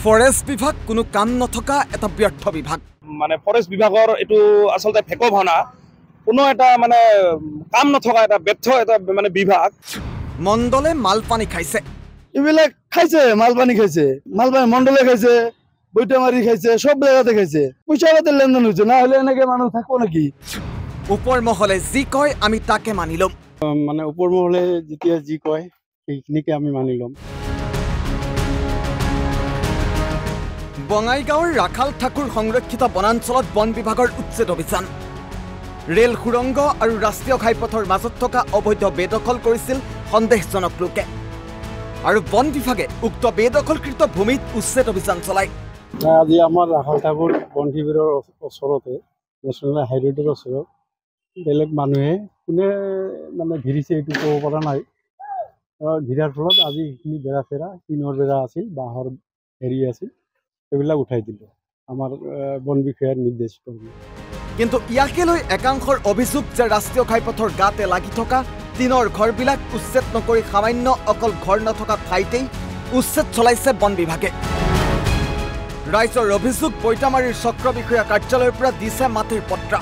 Forest বিভাগ কোনো কাম নথকা এটা ব্যৰ্থ বিভাগ। মানে ফৰেষ্ট বিভাগৰ এটো আসলতে ফেক ভাওনা, কোনো এটা মানে কাম নথকা এটা ব্যৰ্থ এটা মানে বিভাগ। মণ্ডলে মালপানী খাইছে, এইবিলাক খাইছে, মালপানী খাইছে, মালপানী মণ্ডলে খাইছে, বৈটামাৰী খাইছে, সব জায়গাতে খাইছে। পইচা পাতি লেনদেন হৈছে, না হলে এনেকে মানুহ থাকবো নেকি? ওপৰ মহলে যি কয় আমি তাকে মানি লম। মানে ওপৰ মহলে যেতিয়া যি কয় সেইখিনিকে আমি মানি লম। বঙাইগাঁৱৰ ৰাখাল ঠাকুৰ সংৰক্ষিত বনাঞ্চলত বন বিভাগৰ উচ্ছেদ অভিযান। ৰেল সুৰংগ আৰু ৰাষ্ট্ৰীয় ঘাইপথৰ মাজত থকা অবৈধ বেদখল কৰিছিল সন্দেহজনক লোকে, আৰু বন বিভাগে উক্ত বেদখলকৃত ভূমিত উচ্ছেদ অভিযান চলায়। আজি আমাৰ ৰাখাল ঠাকুৰ বন শিবিৰৰ ওচৰতে নেশ্যনেল হাইৱেটোৰ ওচৰত বেলেগ মানুহে কোনে মানে ঘিৰিছে এইটো ক'ব পৰা নাই। ঘিৰাৰ ফলত আজি সেইখিনি বেৰা চেৰা, টিনৰ বেৰা আছিল, বাঁহৰ হেৰি আছিল, সেইবিলাক উঠাই দিলে আমাৰ বন বিষয়াৰ নিৰ্দেশ কৰি। কিন্তু ইয়াকে লৈ একাংশৰ অভিযোগ যে ৰাষ্ট্ৰীয় ঘাইপথৰ গাতে লাগি থকা টিনৰ ঘৰবিলাক উচ্ছেদ নকৰি সামান্য অকল ঘৰ নথকা ঠাইতেই উচ্ছেদ চলাইছে বন বিভাগে। ৰাইজৰ অভিযোগ বৈটামাৰীৰ চক্ৰ বিষয়া কাৰ্যালয়ৰ পৰা দিছে মাটিৰ পত্ৰ।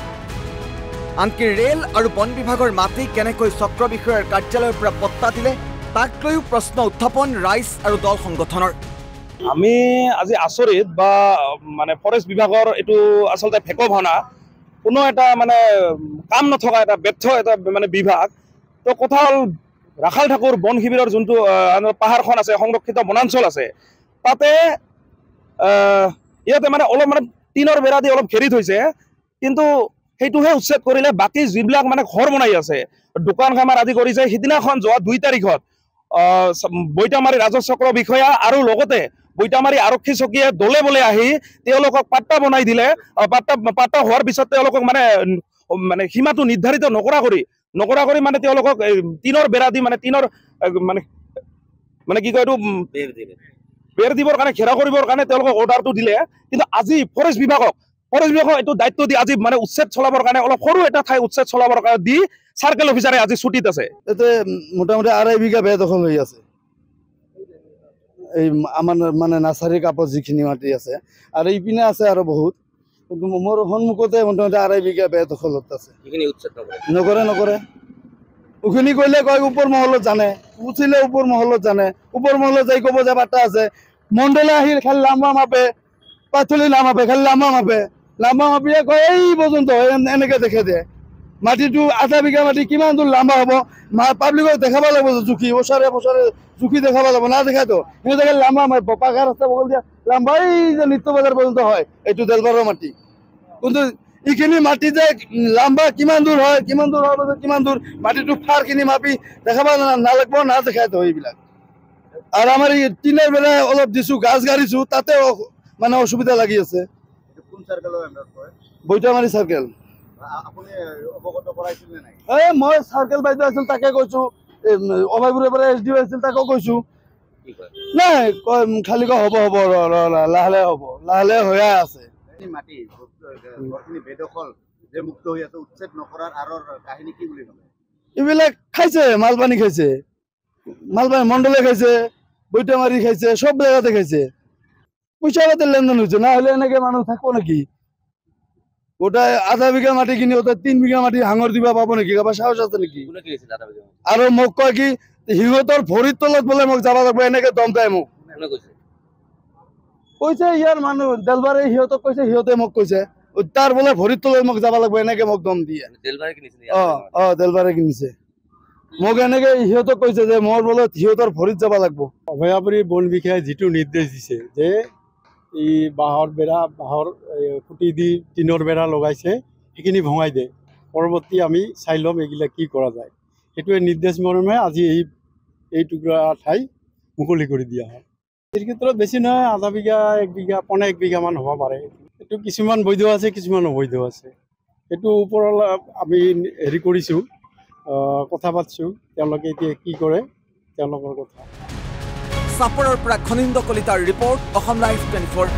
আনকি ৰেল আৰু বন বিভাগৰ মাটি কেনেকৈ চক্ৰ বিষয়াৰ কাৰ্যালয়ৰ পৰা পত্তা দিলে তাক লৈও প্ৰশ্ন উত্থাপন ৰাইজ আৰু দল সংগঠনৰ। আমি আজি আচৰিত বা মানে ফৰেষ্ট বিভাগৰ এটো আসলতে ফেক ভাওনা, কোনো এটা মানে কাম নথকা এটা ব্যৰ্থ এটা মানে বিভাগ। তো কথা হ'ল ৰাখাল ঠাকুৰ বন শিবিৰৰ যোনটো পাহাৰখন আছে, সংৰক্ষিত বনাঞ্চল আছে, তাতে ইয়াতে মানে অলপ মানে টিনৰ বেৰা দি অলপ ঘেৰি থৈছে, কিন্তু সেইটোহে উচ্ছেদ কৰিলে বাকী যিবিলাক মানে ঘৰ বনাই আছে, দোকান খামাৰ আদি কৰিছে, সিদিনাখন যোৱা 2 তাৰিখত বৈটামাৰী ৰাজহ চক্ৰ বিষয়া আৰু লগতে বৈটামাৰী আৰক্ষী চকীয়ে দলে বলে আহি তেওঁলোকক পাট্টা বনাই দিলে। পাট্টা হোৱাৰ পিছত তেওঁলোকক মানে সীমাটো নিৰ্ধাৰিত নকৰা কৰি মানে তেওঁলোকক টিনৰ বেৰা দি মানে টিনৰ মানে কি কয় এইটো বেৰ দিবৰ কাৰণে, ঘেৰা কৰিবৰ কাৰণে তেওঁলোকক অৰ্ডাৰটো দিলে। কিন্তু আজি ফৰেষ্ট বিভাগক এইটো দায়িত্ব দি আজি মানে উচ্ছেদ চলাবৰ কাৰণে অলপ সৰু এটা ঠাই উচ্ছেদ চলাবৰ কাৰণে দি চাৰ্কেল অফিচাৰে আজি ছুটিত আছে। এতে মোটামুটি 2.5 বিঘা বেদখল হৈ আছে। এই আমাৰ মানে নাৰ্চাৰী কাপত যিখিনি মাটি আছে, আৰু ইপিনে আছে আৰু বহুত, কিন্তু মোৰ সন্মুখতে মোটামুটি 2.5 বিঘা বেদখলত আছে। নকৰে উখিনি কৰিলে কয় ওপৰ মহলত জানে, উঠিলে ওপৰ মহলত জানে, ওপৰ মহলত যাই ক'ব যে বাৰ্তা আছে। মণ্ডলে আহিল খালি লাম্বা মাপে, পাথলি নামাপে, খালি লাম্বা মাপিয়ে কয় এই পৰ্যন্ত এনেকে দেখে দিয়ে। মাটিটো 1/2 বিঘা মাটি কিমান দূৰ লাম্বা হ'ব, পাব্লিকক দেখাব লাগিব, জুখি ওচৰে জুখি দেখাব লাগিব, না দেখাতো সিহঁতে লাম্বা মাৰিব। পাকা ৰাস্তা বগল দিয়া লাম্বা এই যে নিত্য বজাৰ পৰ্যন্ত হয়, এইটো দেলবাৰৰ মাটি। কিন্তু এইখিনি মাটি যে লাম্বা কিমান দূৰ হয়, কিমান দূৰ মাটিটো ফাৰখিনি মাপি দেখাব নালাগিব, না দেখাতো এইবিলাক। আৰু আমাৰ এই টিনৰ বেলা অলপ দিছো, গাছ গাড়িছো, তাতে মানে অসুবিধা লাগি আছে। বৈটামাৰী চাৰ্কেল। মই চাৰ্কেল বাইদেউ আছিল, তাকে কৈছো। অভয়পুৰৰ পৰা SDO আছিল, তাকেও কৈছো। নাই খালি হ'ব লাহে হ'ব, লাহে হৈয়ে আছে। এইবিলাক খাইছে, মালপানী খাইছে, মালপানী মণ্ডলে খাইছে, বৈটামাৰী খাইছে, সব জায়গাতে খাইছে। পইচা পাতি লেনদেন হৈছে, না হলে এনেকে মানুহ থাকবো নেকি? গোটা 1/2 বিঘা মাটি কিনি 3 বিঘা মাটি হাঙৰ দিবা পাব নেকি? কাৰোবাৰ সাহস আছে নেকি? আৰু মোক কয় কি সিহঁতৰ ভৰিৰ তলত বোলে মোক যাব লাগিব, এনেকে দম দেয় মোক। কৈছে ইয়াৰ মানুহ দেলবাৰে, সিহঁতক কৈছে, সিহঁতে মোক কৈছে তাৰ বোলে ভৰিৰ তলত মোক যাব লাগিব, এনেকে মোক দম দিয়ে। দেলবাৰে কিনিছে মোক এনেকে, সিহঁতক কৈছে যে মোৰ বোলে সিহঁতৰ ভৰিত যাব লাগিব। অভয়াপুৰী বন বিষয়াই যিটো নিৰ্দেশ দিছে যে এই বাঁহৰ খুঁটি দি টিনৰ বেৰা লগাইছে, সেইখিনি ভঙাই দিয়ে, পৰৱৰ্তী আমি চাই ল'ম এইবিলাক কি কৰা যায়। সেইটোৱে নিৰ্দেশ মৰ্মে আজি এই টুকুৰা ঠাই মুকলি কৰি দিয়া হয়। এই ক্ষেত্ৰত বেছি নহয়, 1/2 বিঘা, 1 বিঘা, 1.5 বিঘামান হ'ব পাৰে। এইটো কিছুমান বৈধ আছে, কিছুমান অবৈধ আছে। সেইটো ওপৰত আমি হেৰি কৰিছোঁ, কথা পাতিছোঁ, তেওঁলোকে এতিয়া কি কৰে তেওঁলোকৰ কথা। চাপৰৰ পৰা খনিন্দ কলিতাৰ ৰিপৰ্ট, অসম লাইভ 24।